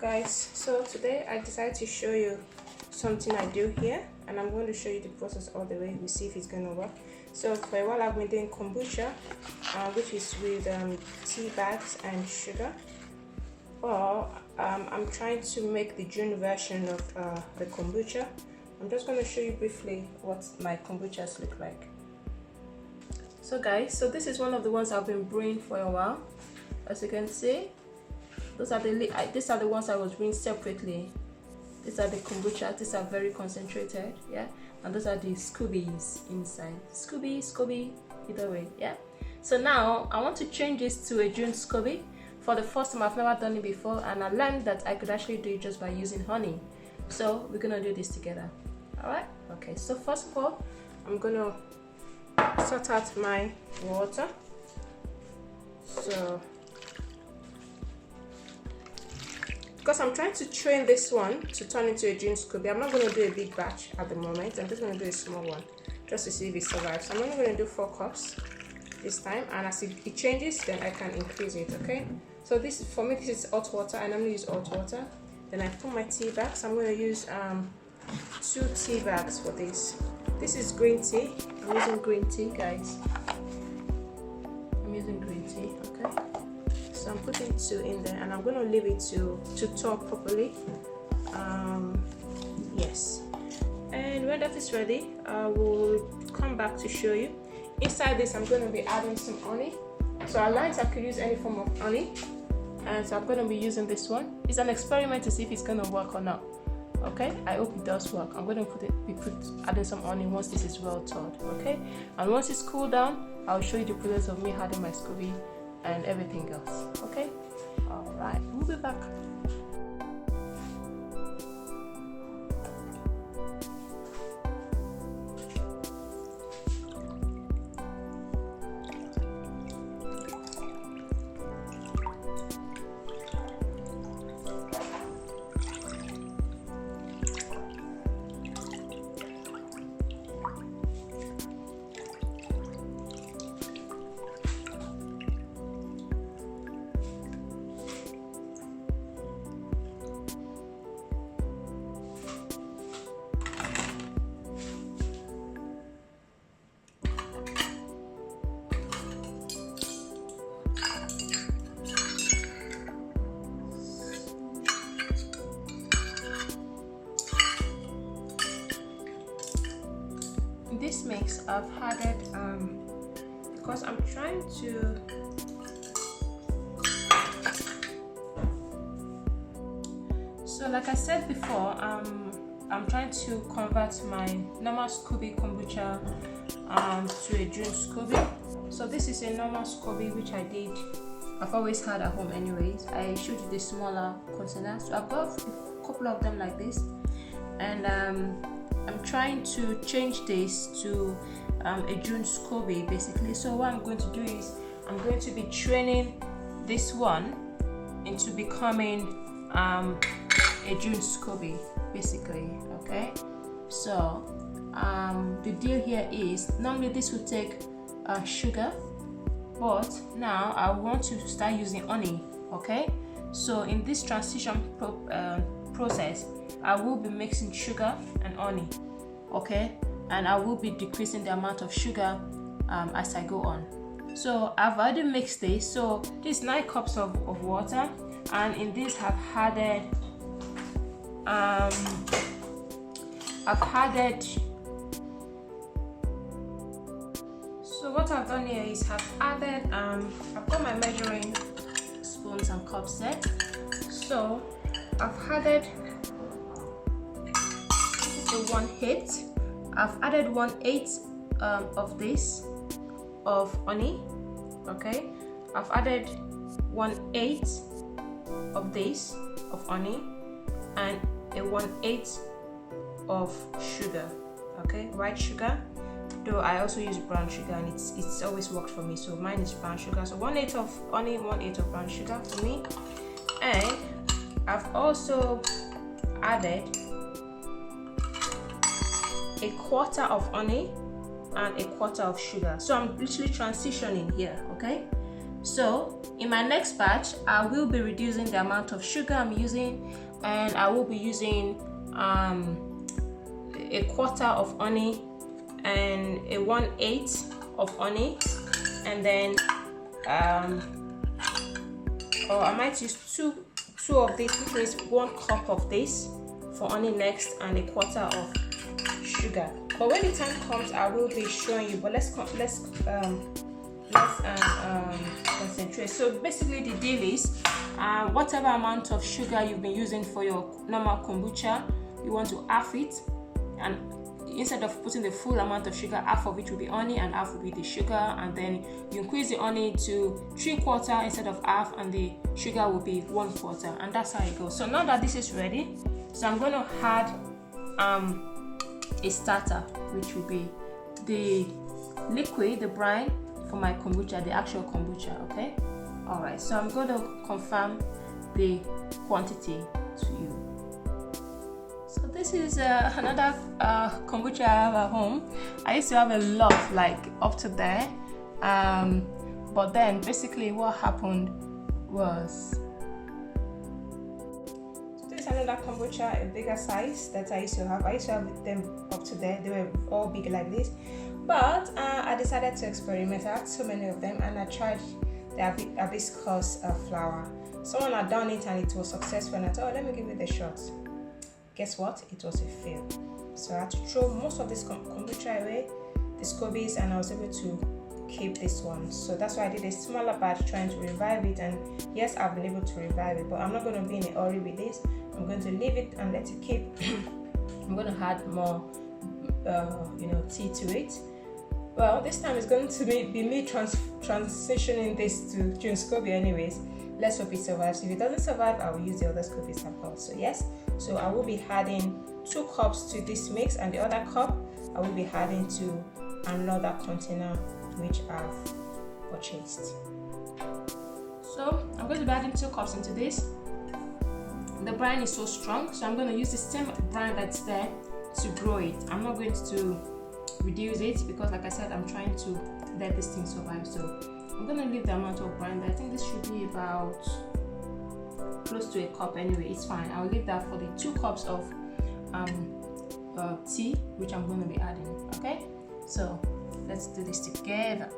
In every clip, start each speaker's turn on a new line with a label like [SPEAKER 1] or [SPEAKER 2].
[SPEAKER 1] Guys, so today I decided to show you something I do here, and I'm going to show you the process all the way. We see if it's going to work. So for a while I've been doing kombucha, which is with tea bags and sugar. Well, I'm trying to make the June version of the kombucha. I'm just going to show you briefly what my kombuchas look like. So guys, so this is one of the ones I've been brewing for a while. As you can see, these are the ones I was brewing separately. These are the kombucha. These are very concentrated, yeah. And those are the Scobies inside. Scoby, either way, yeah. So now I want to change this to a June Scoby. For the first time, I've never done it before, and I learned that I could actually do it just by using honey. So we're gonna do this together. All right? Okay. So first of all, I'm gonna sort out my water. So, because I'm trying to train this one to turn into a June Scoby, I'm not going to do a big batch at the moment. I'm just going to do a small one just to see if it survives. So I'm only going to do 4 cups this time, and as it changes, then I can increase it. Okay. So this, for me, this is hot water. I normally use hot water. Then I put my tea bags. I'm going to use 2 tea bags for this. This is green tea. I'm using green tea, guys. I'm using green tea. Okay. So I'm putting 2 in there, and I'm going to leave it to talk properly. Yes. And when that is ready, I will come back to show you. Inside this, I'm going to be adding some honey. So I learned I could use any form of honey, and so I'm going to be using this one. It's an experiment to see if it's going to work or not. Okay, I hope it does work. I'm going to adding some honey once this is well thawed. Okay, and once it's cooled down, I'll show you the process of me adding my Scoby and everything else. Okay, all right, we'll be back. This mix I've added because I'm trying to like I said before, I'm trying to convert my normal Scoby kombucha to a June Scoby. So this is a normal Scoby which I've always had at home anyways. I showed you the smaller container, so I've got a couple of them like this, and I'm trying to change this to a June Scoby basically. So what I'm going to do is I'm going to be training this one into becoming a June Scoby basically. Okay, so the deal here is normally this would take sugar, but now I want to start using honey. Okay, so in this transition process, I will be mixing sugar and honey, okay, and I will be decreasing the amount of sugar as I go on. So I've already mixed this. So this is 9 cups of water, and in this I've added so what I've done here is I've added I've got my measuring spoons and cups set. So I've added 1/8. I've added 1/8 of this of honey. Okay, I've added 1/8 of this of honey, and a 1/8 of sugar. Okay, white sugar. Though I also use brown sugar, and it's always worked for me. So mine is brown sugar. So 1/8 of honey, 1/8 of brown sugar for me, and I've also added 1/4 of honey and 1/4 of sugar. So I'm literally transitioning here. Okay, So in my next batch, I will be reducing the amount of sugar I'm using, and I will be using a quarter of honey and a 1/8 of honey, and then or I might use two of this, which means 1 cup of this for honey next, and a quarter of sugar. But when the time comes, I will be showing you. But let's concentrate. So basically, the deal is, whatever amount of sugar you've been using for your normal kombucha, you want to half it, and instead of putting the full amount of sugar, half of it will be honey and half will be the sugar, and then you increase the honey to 3/4 instead of half, and the sugar will be 1/4, and that's how it goes. So now that this is ready, so I'm going to add a starter, which will be the liquid, the brine for my kombucha, the actual kombucha. Okay, all right, so I'm going to confirm the quantity to you. So this is another kombucha I have at home. I used to have a lot, like up to there, but then basically what happened was, this is another kombucha, a bigger size that I used to have. I used to have them up to there. They were all big like this, but I decided to experiment. I had so many of them, and I tried the hibiscus flour. Someone had done it and it was successful, and I thought, oh, let me give it a shot. Guess what? It was a fail. So I had to throw most of this kombucha away, the Scobies, and I was able to keep this one. So that's why I did a smaller batch trying to revive it, and yes, I've been able to revive it, but I'm not going to be in a hurry with this. I'm going to leave it and let it keep. I'm going to add more tea to it. Well, this time it's going to be me transitioning this to June Scoby anyways. Let's hope it survives. If it doesn't survive, I will use the other Scobies sample. So yes, so I will be adding 2 cups to this mix, and the other cup I will be adding to another container which I've purchased. So I'm going to be adding 2 cups into this. The brine is so strong, so I'm going to use the same brine that's there to grow it. I'm not going to reduce it because, like I said, I'm trying to let this thing survive. So I'm going to leave the amount of brine. I think this should be about close to a cup anyway. It's fine. I'll leave that for the 2 cups of tea, which I'm going to be adding. Okay, so let's do this together.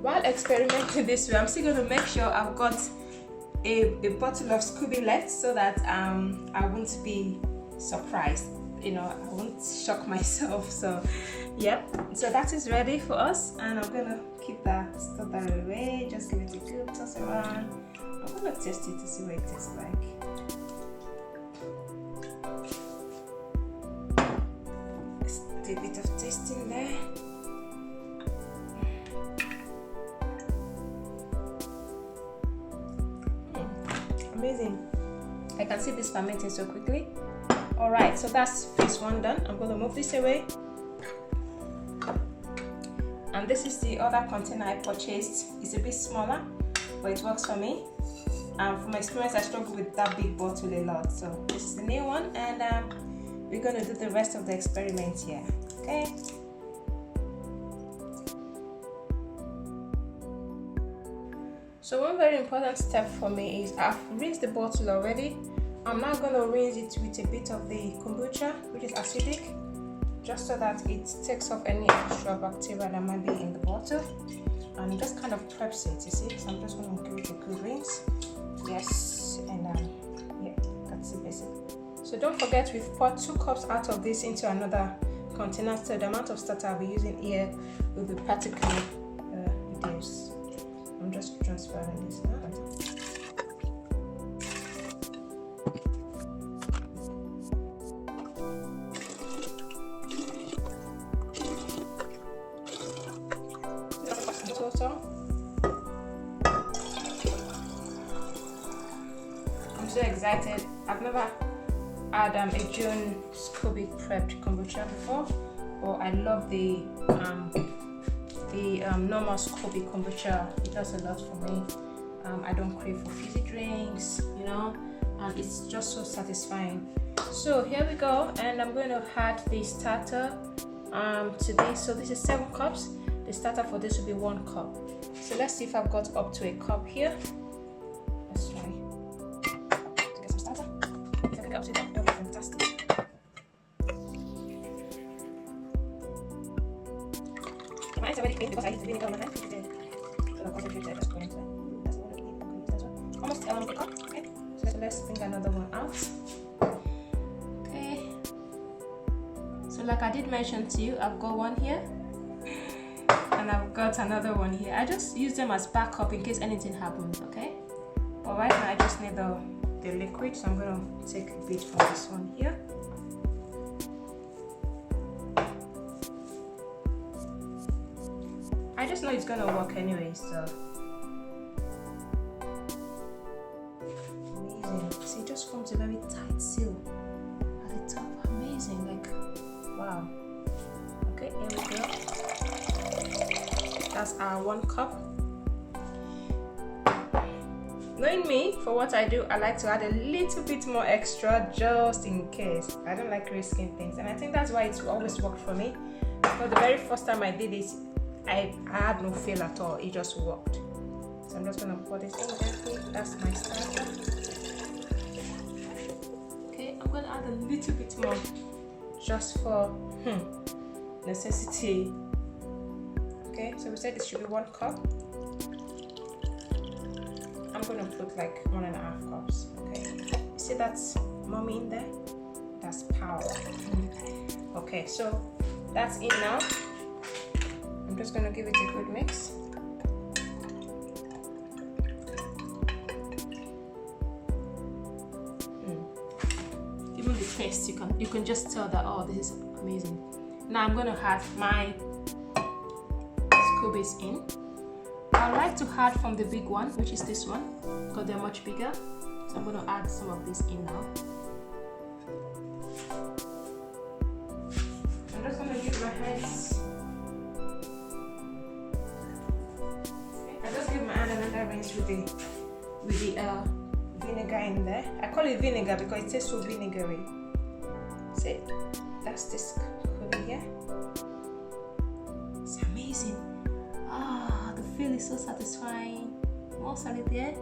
[SPEAKER 1] While experimenting this way, I'm still going to make sure I've got a bottle of Scoby left, so that I won't be surprised. I won't shock myself. So yep, so that is ready for us, and I'm gonna keep that stuff away. Just give it a good toss around. I'm gonna taste it to see what it tastes like. Let's do a bit of tasting there. Amazing. I can see this fermenting so quickly. All right, so that's phase 1 done. I'm going to move this away, and this is the other container I purchased. It's a bit smaller, but it works for me. From my experience, I struggle with that big bottle a lot. So this is the new one, and we're going to do the rest of the experiment here. Okay. So one very important step for me is I've rinsed the bottle already. I'm now going to rinse it with a bit of the kombucha, which is acidic, just so that it takes off any extra bacteria that might be in the bottle, and it just kind of preps it, you see. So I'm just going to give it a good rinse. Yes, and yeah, that's it basically. So don't forget, we've poured 2 cups out of this into another container, so the amount of starter I'll be using here will be practically reduced. I'm just transferring this now. Total. excited. I've never had a June Scoby prepped kombucha before, but I love the normal Scoby kombucha. It does a lot for me. I don't crave for fizzy drinks, you know, and it's just so satisfying. So here we go, and I'm going to add the starter to this. So this is 7 cups. The starter for this will be 1 cup. So let's see if I've got up to a cup here. Let's try to get some starter. If I can get up to that, that would be fantastic. Mine's already clean because I used the vinegar on my hand. So the concentrate just go into it. That's what I need. I can use that as well. Almost a cup. Okay. So let's bring another one out. Okay. So like I did mention to you, I've got one here. And I've got another one here. I just use them as backup in case anything happens, okay? But right now I just need the liquid, so I'm gonna take a bit from this one here. I just know it's gonna work anyway, so amazing. See, it just forms a very tight seal at the top. Amazing, like wow. Okay, here we go. That's our 1 cup. Knowing me, for what I do, I like to add a little bit more extra just in case. I don't like risking things, and I think that's why it's always worked for me. But the very first time I did it, I had no fail at all. It just worked. So I'm just gonna pour this in gently. That's my starter. Okay, I'm gonna add a little bit more just for necessity. Okay, so we said this should be 1 cup. I'm gonna put like 1.5 cups. Okay, you see that's mommy in there? That's power. Okay, so that's in now. I'm just gonna give it a good mix. Even the taste, you can just tell that, oh, this is amazing. Now I'm gonna add my Scobies in. I like to add from the big one, which is this one, because they're much bigger. So I'm going to add some of this in now. I'm just going to give my hands. Okay, I just give my hand another rinse with the vinegar in there. I call it vinegar because it tastes so vinegary. See, that's this Scoby here. It's amazing. The feel is so satisfying. More solid there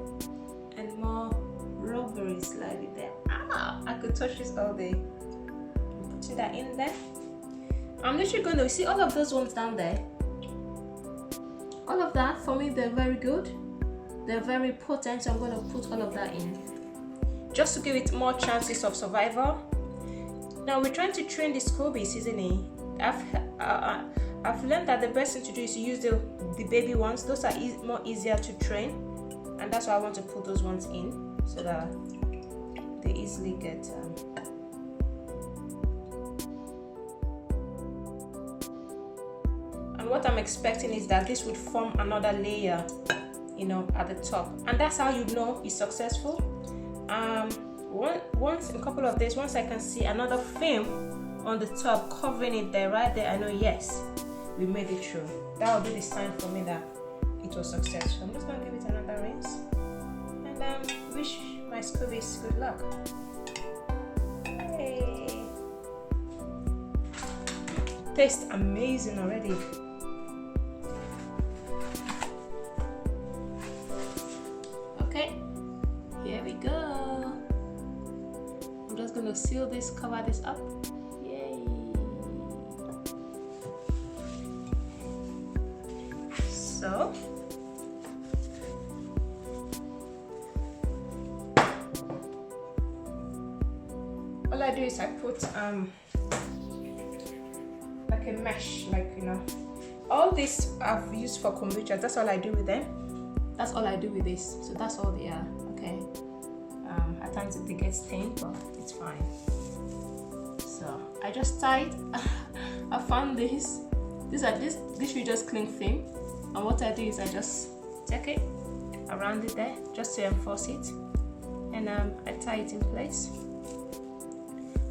[SPEAKER 1] and more rubbery slightly there. I could touch this all day. I'm putting that in there. I'm literally going to see all of those ones down there. All of that, for me, they're very good. They're very potent, so I'm going to put all of that in just to give it more chances of survival. Now we're trying to train the Scobies, isn't it? I've learned that the best thing to do is to use the baby ones. Those are more easier to train, and that's why I want to put those ones in so that they easily get and what I'm expecting is that this would form another layer, you know, at the top, and that's how you know it's successful. Once in a couple of days, once I can see another film on the top covering it there, right there, I know yes, we made it through. That will be the sign for me that it was successful. I'm just going to give it another rinse and wish my Scobies good luck. Hey. Tastes amazing already. Okay, here we go. I'm just going to seal this, cover this up. So all I do is I put like a mesh, like, you know, all this I've used for kombucha. That's all I do with them. That's all I do with this. So that's all they are. Okay. At times they get stained, but it's fine. So I just tied. I found this. This should just cling film. And what I do is I just take it around it there just to enforce it, and I tie it in place.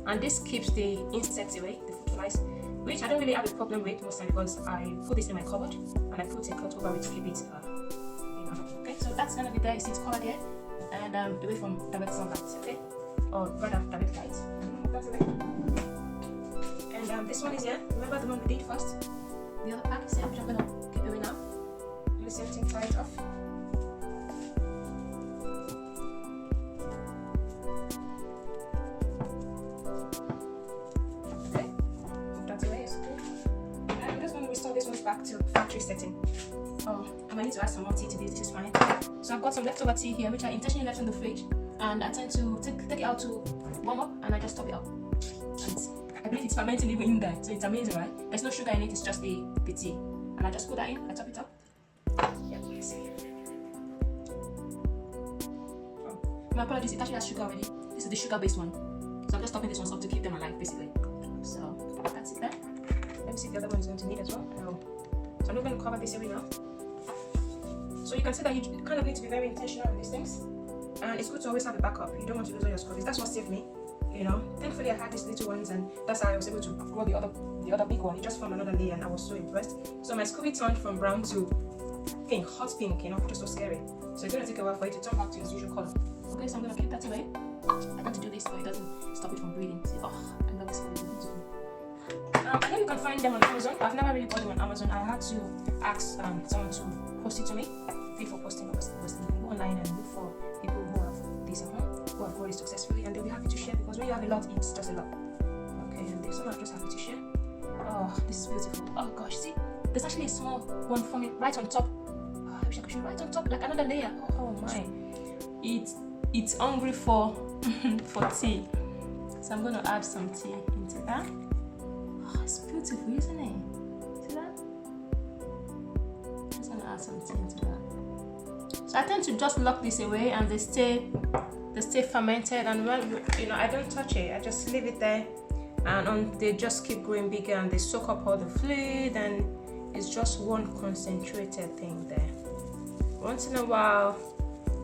[SPEAKER 1] And this keeps the insects away, the fruit flies, which I don't really have a problem with most time because I put this in my cupboard and I put a cloth over it to keep it, okay. So that's gonna be there. It's covered here and away from direct sunlight, okay, or rather direct light. That's it. And this one is here. Remember the one we did first? The other pack is here, which I'm gonna keep away now. Do the same thing, tie it off. Back to factory setting. Oh, I might need to add some more tea to this. This is fine. So I've got some leftover tea here, which I intentionally left in the fridge, and I tend to take it out to warm up, and I just top it up. And I believe it's fermenting even in there, so it's amazing, right? There's no sugar in it; it's just the tea, and I just put that in. I top it up. Yeah, let's see. Oh, my apologies. It actually has sugar already. This is the sugar-based one, so I'm just topping this one up to keep them alive, basically. So that's it there. Let me see if the other one is going to need as well. No. So I'm not going to cover this area now. So you can see that you kind of need to be very intentional with these things. And it's good to always have a backup. You don't want to lose all your scobies. That's what saved me, you know. Thankfully I had these little ones and that's how I was able to grow the other big one. It just formed another layer and I was so impressed. So my scoby turned from brown to pink, hot pink, you know, which is so scary. So it's going to take a while for it to turn back to its usual color. Okay, so I'm going to keep that away. I want to do this so it doesn't stop it from breathing. See, oh, I love this scoby. I know you can find them on Amazon. I've never really bought them on Amazon. I had to ask someone to post it to me. Pay for posting, obviously. You can go online and look for people who have this at home, who have grown it successfully, and they'll be happy to share because when you have a lot, it's just a lot. Okay, and there's someone just happy to share. Oh, this is beautiful. Oh gosh, see, there's actually a small one forming right on top. Oh, I wish I could show you right on top, like another layer. Oh my, it's hungry for for tea. So I'm gonna add some tea into that. Oh, it's beautiful, isn't it? See that? Just gonna add some tea into that. So I tend to just lock this away, and they stay fermented. And when I don't touch it, I just leave it there, and they just keep growing bigger, and they soak up all the fluid, and it's just one concentrated thing there. Once in a while,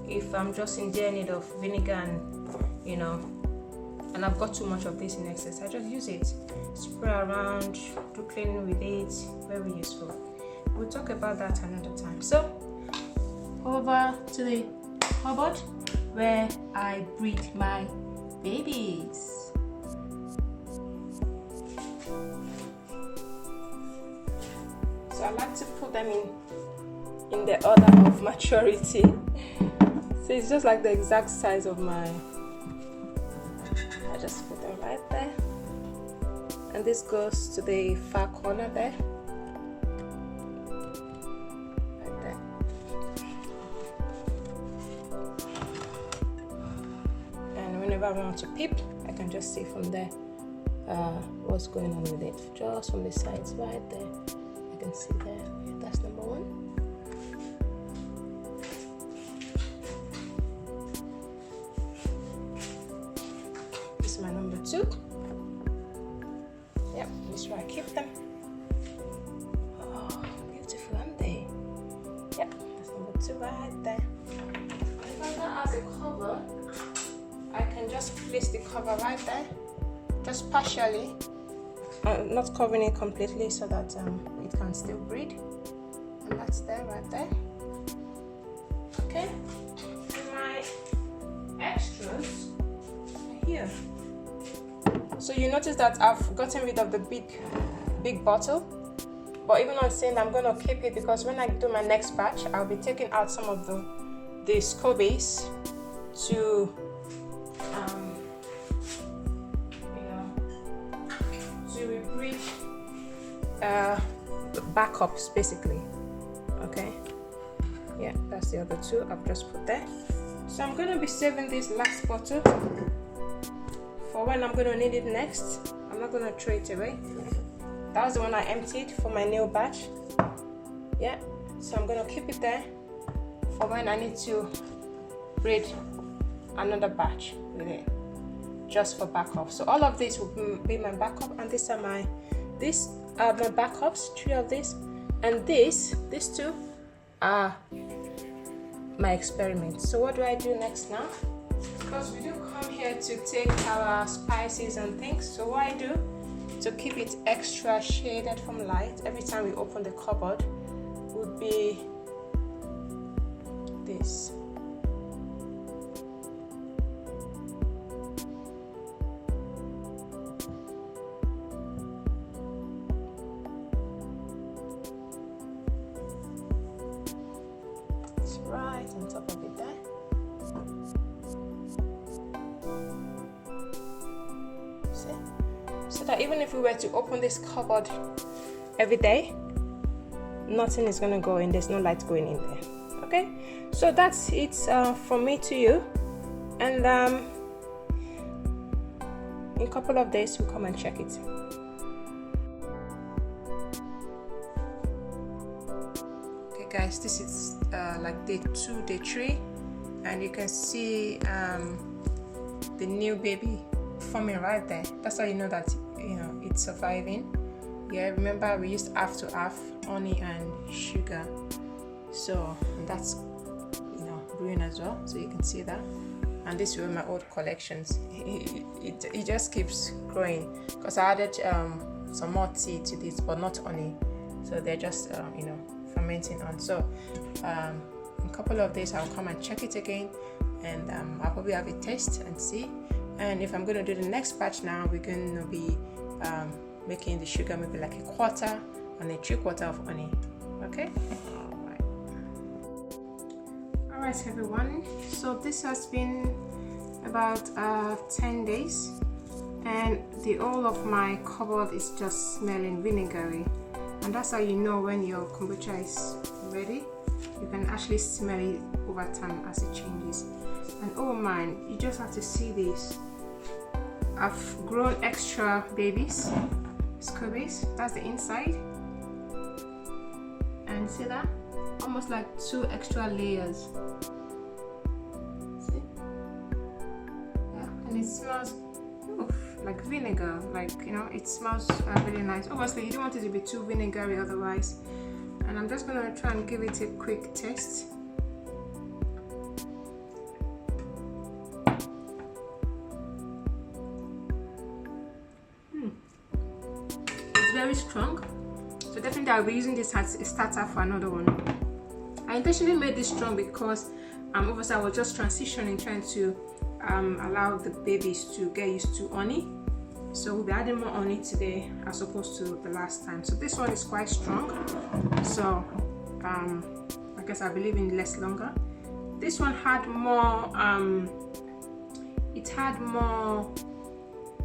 [SPEAKER 1] if I'm just in dear need of vinegar, and I've got too much of this in excess, I just use it. Spray around, do cleaning with it, very useful. We'll talk about that another time. So, over to the cupboard where I breed my babies. So I like to put them in the order of maturity. So it's just like the exact size of my. I just put them right there, and this goes to the far corner there, right there. And whenever I want to peep, I can just see from there what's going on with it, just from the sides right there. I can see there. Okay, that's number one. My number two. Yep, this is where I keep them. Oh, beautiful, aren't they? Yep, that's number two right there. If I'm gonna add a cover, I can just place the cover right there, just partially, not covering it completely so that it can still breathe. And that's there, right there. Okay, my extras are here. So you notice that I've gotten rid of the big bottle, but even on saying I'm going to keep it because when I do my next batch, I'll be taking out some of the scobies to rebreed backups basically. Okay, yeah, that's the other two I've just put there. So I'm going to be saving this last bottle for when I'm going to need it next. I'm not going to throw it away. That was the one I emptied for my new batch. Yeah, so I'm going to keep it there for when I need to breed another batch with it, just for backup. So all of this will be my backup, and these are my backups, 3 of these, and these 2 are my experiments. So what do I do next now? because we do come here to take our spices and things. So what I do to keep it extra shaded from light every time we open the cupboard would be this. It's right on top of it there. See? So that even if we were to open this cupboard every day, nothing is going to go in. There's no light going in there. Okay, so that's it from me to you, and in a couple of days we'll come and check it. Okay guys, this is like day 2, day 3, and you can see the new baby forming right there. That's how you know that it's surviving. Yeah, remember we used half to half honey and sugar, so that's brewing as well, so you can see that. And this were my old collections. It just keeps growing because I added some more tea to this, but not honey, so they're just fermenting on. So in a couple of days I'll come and check it again, and I'll probably have a taste and see. And if I'm going to do the next batch now, we're going to be making the sugar maybe like 1/4 and 3/4 of honey. Okay. Alright everyone, so this has been about 10 days, and the whole of my cupboard is just smelling vinegary, and that's how you know when your kombucha is ready. You can actually smell it over time as it changes. And oh man, you just have to see this. I've grown extra babies, Scobies. That's the inside, and see that? Almost like 2 extra layers. See? Yeah, and it smells like vinegar, like it smells really nice. Obviously you don't want it to be too vinegary otherwise. And I'm just gonna try and give it a quick taste. It's very strong, so definitely I'll be using this as a starter for another one. I intentionally made this strong because obviously I was just transitioning, trying to allow the babies to get used to honey. So we'll be adding more honey today as opposed to the last time. So this one is quite strong, so I guess I'll be leaving less longer. This one had more more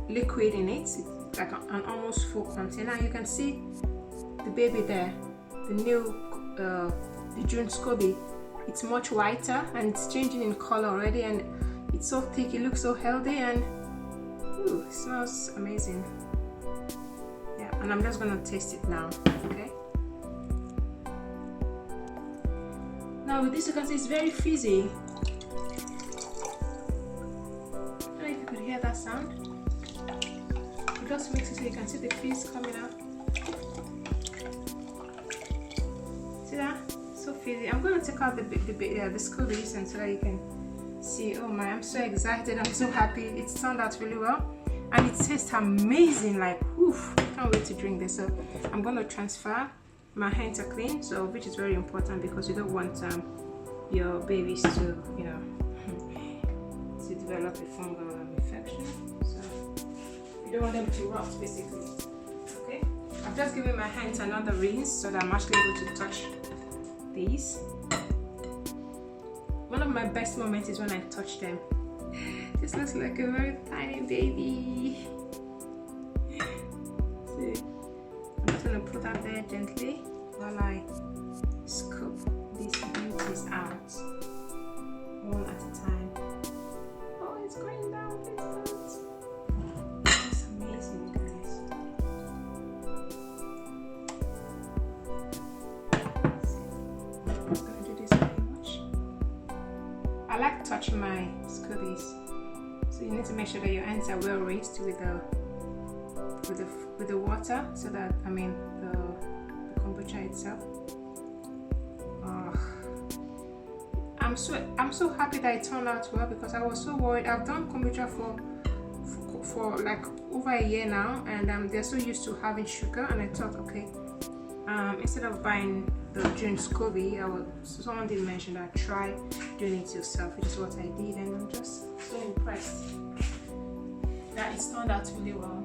[SPEAKER 1] liquid in it. It's like an almost full container. You can see the baby there, the new the June Scoby. It's much whiter and it's changing in color already, and it's so thick. It looks so healthy, and it smells amazing. Yeah, and I'm just gonna taste it now. Okay. Now with this, you can see it's very fizzy. I don't know if you could hear that sound. It just makes it so you can see the fizz coming out. See that? So fizzy. I'm going to take out the Scobies and so that you can see. Oh my, I'm so excited. I'm so happy. It's turned out really well. And it tastes amazing. Like, oof. Can't wait to drink this. So I'm going to transfer. My hands are clean, so which is very important because you don't want your babies to, to develop a fungal infection. So you don't want them to rot, basically. Okay. I've just given my hands another rinse so that I'm actually able to touch these. One of my best moments is when I touch them. This looks like a very tiny baby. See, I'm just gonna put that there gently while I scoop these beauties out, one at a time. Oh, it's going down, please don't. It's amazing, guys. I'm just gonna do this very much. I like touching my Scobies, so you need to make sure that your hands are well rinsed with the water, so that the kombucha itself. I'm so happy that it turned out well, because I was so worried. I've done kombucha for like over a year now, and they're so used to having sugar, and I thought, okay, instead of buying the June Scoby, someone did mention that try doing it yourself, which is what I did, and I'm just so impressed that it's turned out really well.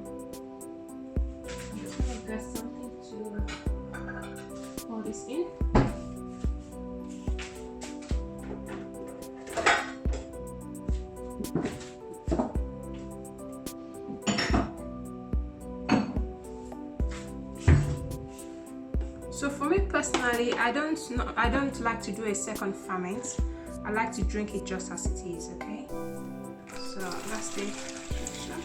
[SPEAKER 1] I'm just gonna get something to pour this in. So for me personally, I don't like to do a second ferment. I like to drink it just as it is, okay? So that's the texture.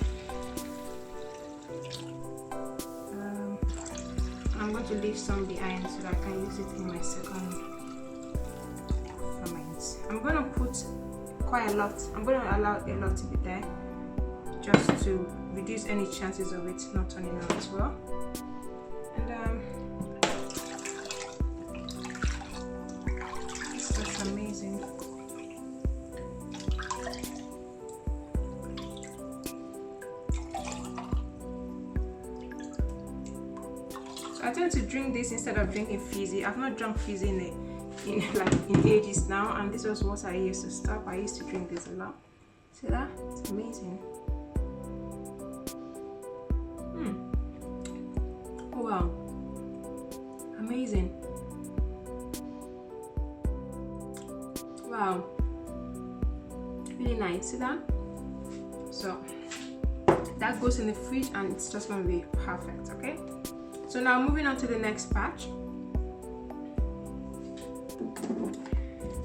[SPEAKER 1] I'm going to leave some behind so that I can use it in my second ferment. I'm going to put quite a lot. I'm going to allow a lot to be there, just to reduce any chances of it not turning out as well. And it's just amazing. So I tend to drink this instead of drinking fizzy. I've not drunk fizzy in ages now, and this was what I used to stop. I used to drink this a lot. See that? It's amazing. Oh wow, amazing. Wow, really nice. See that? So that goes in the fridge, and it's just going to be perfect. Okay, so now moving on to the next batch.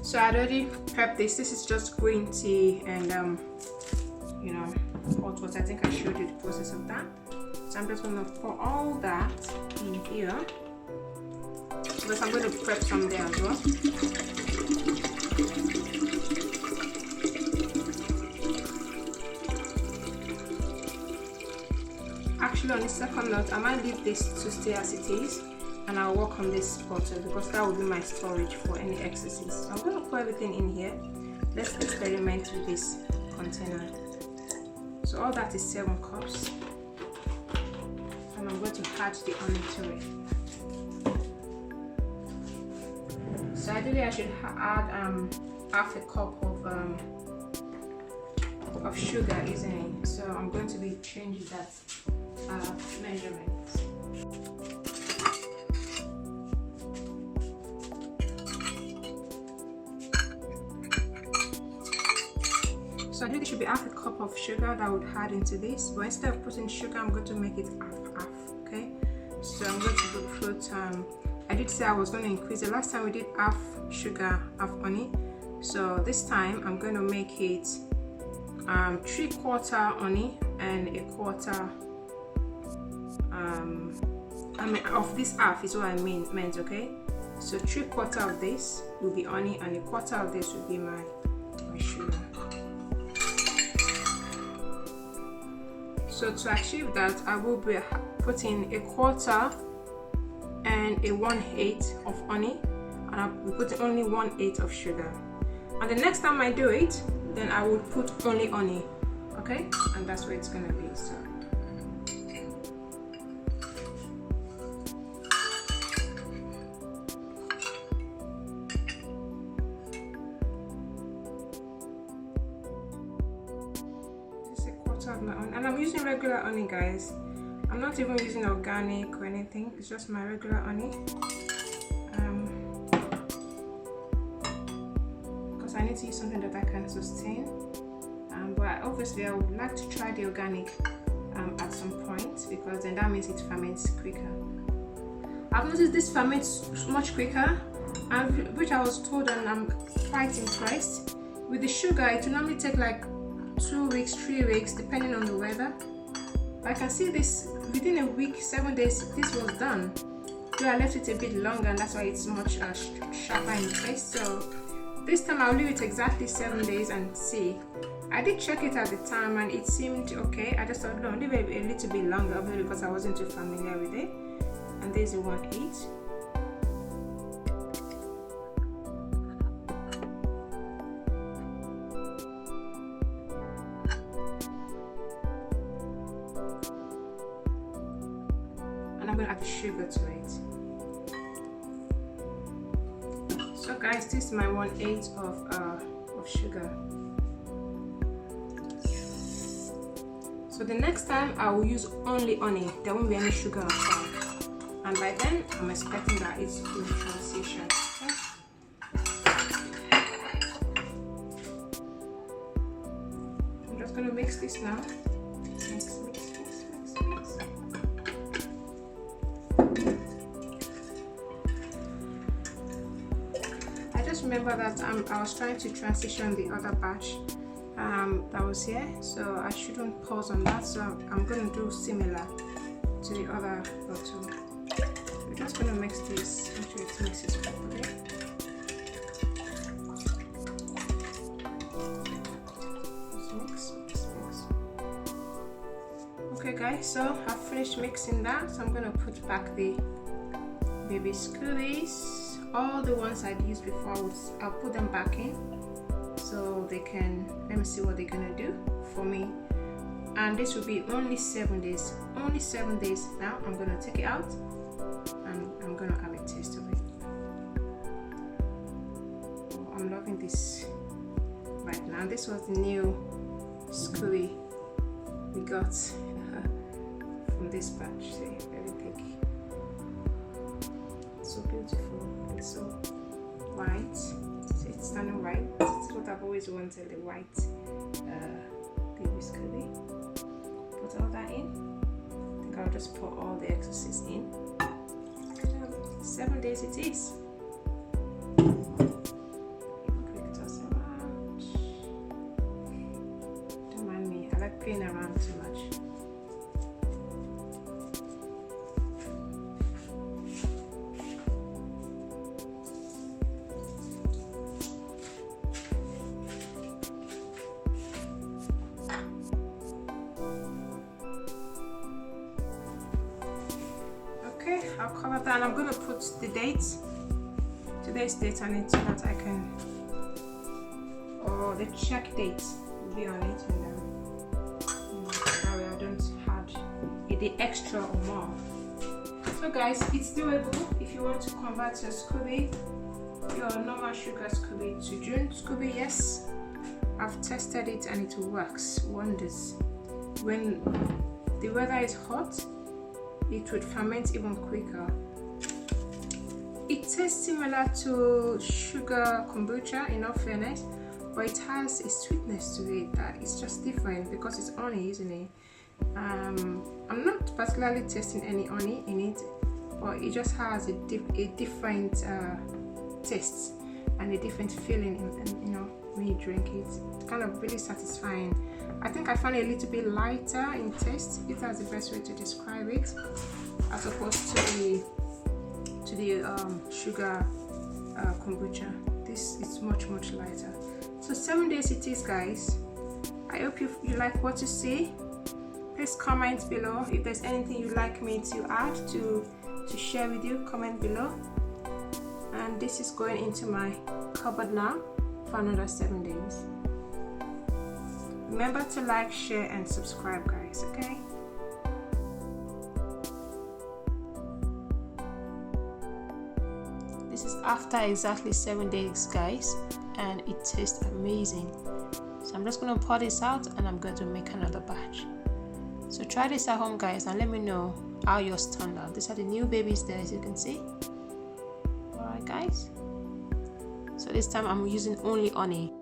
[SPEAKER 1] So I already prepped this. This is just green tea and you know, hot water. I think I showed you the process of that. So I'm just gonna pour all that in here, because I'm going to prep some there as well. Actually, on the second note, I might leave this to stay as it is, and I'll work on this bottle, because that will be my storage for any excesses. So I'm going to pour everything in here. Let's experiment with this container. So all that is 7 cups, and I'm going to add the honey to it. So ideally I should add half a cup of sugar, isn't it? So I'm going to be changing that measurement. So I think it should be half a cup of sugar that I would add into this, but instead of putting sugar, I'm going to make it half, okay? So I'm going to put, I did say I was going to increase. The last time we did half sugar, half honey. So this time I'm going to make it 3/4 honey and 1/4, I mean, of this half is what I meant, okay? So 3/4 of this will be honey, and 1/4 of this will be my sugar. So to achieve that, I will be putting 1/4 and 1/8 of honey, and I'll be putting only 1/8 of sugar. And the next time I do it, then I will put only honey, okay? And that's where it's gonna be. So of my own, and I'm using regular honey, guys. I'm not even using organic or anything. It's just my regular honey, because I need to use something that I can sustain. But obviously I would like to try the organic at some point, because then that means it ferments quicker. I've noticed this ferments much quicker, which I was told, and I'm quite impressed. With the sugar, it will normally take like 2 weeks, 3 weeks, depending on the weather. I can see this within a week, 7 days, this was done. So I left it a bit longer, and that's why it's much sharper in taste. So this time I'll leave it exactly 7 days and see. I did check it at the time, and it seemed okay. I just thought, no, leave it a little bit longer, obviously, because I wasn't too familiar with it. And there's the 1/8. going to add the sugar to it. So guys, this is my 1/8 of sugar. So the next time I will use only honey. There won't be any sugar at all. And by then I'm expecting that it's in transition. Okay? I'm just going to mix this now. Mix. I just remember that I was trying to transition the other batch that was here, so I shouldn't pause on that, so I'm going to do similar to the other bottle. We're just going to mix this until it mixes properly. Mix. Okay guys, so I've finished mixing that, so I'm going to put back the baby Scoobies. All the ones I'd used before, I'll put them back in so they can, let me see what they're gonna do for me. And this will be only 7 days. Only 7 days. Now I'm gonna take it out and I'm gonna have a taste of it. Oh, I'm loving this right now. This was the new Scooby we got from this batch. See, very big. So beautiful and so white. So it's standing right. It's what I've always wanted, the white baby Scooby. Put all that in. I think I'll just put all the excesses in. 7 days it is. Don't mind me, I like playing around too much. I'll cover that, and I'm going to put the dates, today's date on it, so that I can, or the check date will be on it, and that way I don't add the extra or more. So guys, it's doable if you want to convert your Scoby, your normal sugar Scoby, to June Scoby. Yes, I've tested it and it works wonders. When the weather is hot, it would ferment even quicker. It tastes similar to sugar kombucha, in all fairness, but it has a sweetness to it that it's just different because it's honey, isn't it? I'm not particularly tasting any honey in it, but it just has a different taste and a different feeling, when you drink it. It's kind of really satisfying. I think I find it a little bit lighter in taste, if that's the best way to describe it, as opposed to the sugar kombucha. This is much lighter. So 7 days it is, guys. I hope you like what you see. Please comment below if there's anything you'd like me to add to share with you. Comment below. And this is going into my cupboard now for another 7 days. Remember to like, share and subscribe, guys, okay? This is after exactly 7 days, guys, and it tastes amazing. So I'm just going to pour this out and I'm going to make another batch. So try this at home, guys, and let me know how yours turned out. These are the new babies there, as you can see. Alright, guys. So this time I'm using only honey.